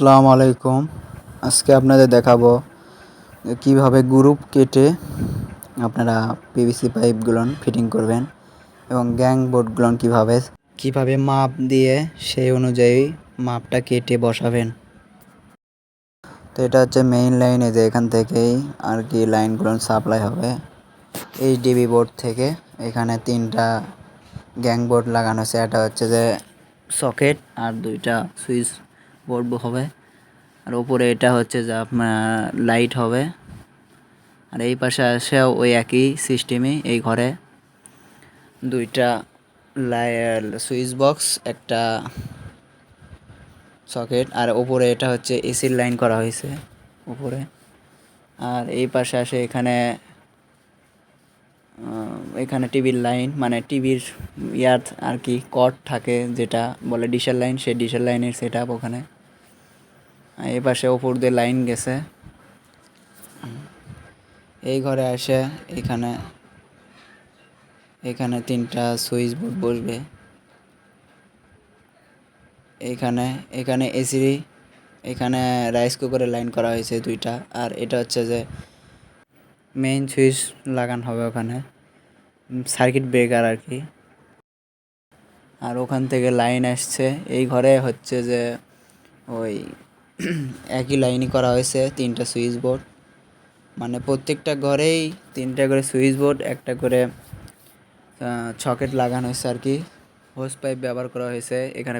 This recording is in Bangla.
আসসালামু আলাইকুম। আজকে আপনাদের দেখাবো যে কীভাবে গ্রুপ কেটে আপনারা পিভিসি পাইপগুলোন ফিটিং করবেন এবং গ্যাং বোর্ডগুলোন কীভাবে মাপ দিয়ে সেই অনুযায়ী মাপটা কেটে বসাবেন। তো এটা হচ্ছে মেইন লাইনে, যে এখান থেকেই আর কি লাইনগুলোন সাপ্লাই হবে এইচডিবি বোর্ড থেকে। এখানে 3টা গ্যাং বোর্ড লাগানো আছে, এটা হচ্ছে যে সকেট আর 2টা সুইচ বোর্ড হবে। আর উপরে এটা হচ্ছে যে আপনার লাইট হবে। আর এই পাশে আসেও ওই একই সিস্টেমে এই ঘরে 2টা সুইচ বক্স, একটা সকেট, আর উপরে এটা হচ্ছে এসির লাইন করা হয়েছে উপরে। আর এই পাশে আসে এখানে টিভির লাইন, মানে টিভির ইয়ার আর কি কর্ড থাকে যেটা বলে ডিশের লাইন, সেই ডিশের লাইনের সেট আপ ওখানে। এই পাশে ওপর দিয়ে লাইন গেছে। এই ঘরে আসে এখানে 3টা সুইচ বোর্ড বসবে। এখানে এসি, এখানে রাইস কুকারের লাইন করা হয়েছে 2টা। আর এটা হচ্ছে যে মেইন সুইচ লাগানো হবে ওখানে, সার্কিট ব্রেকার আর কি। আর ওখান থেকে লাইন আসছে এই ঘরে হচ্ছে যে ওই একই লাইনই করা হয়েছে 3টা সুইচ বোর্ড, মানে প্রত্যেকটা ঘরেই 3টা করে সুইচ বোর্ড, একটা করে সকেট লাগানো হয়েছে আর কি। হোস পাইপ ব্যবহার করা হয়েছে এখানে।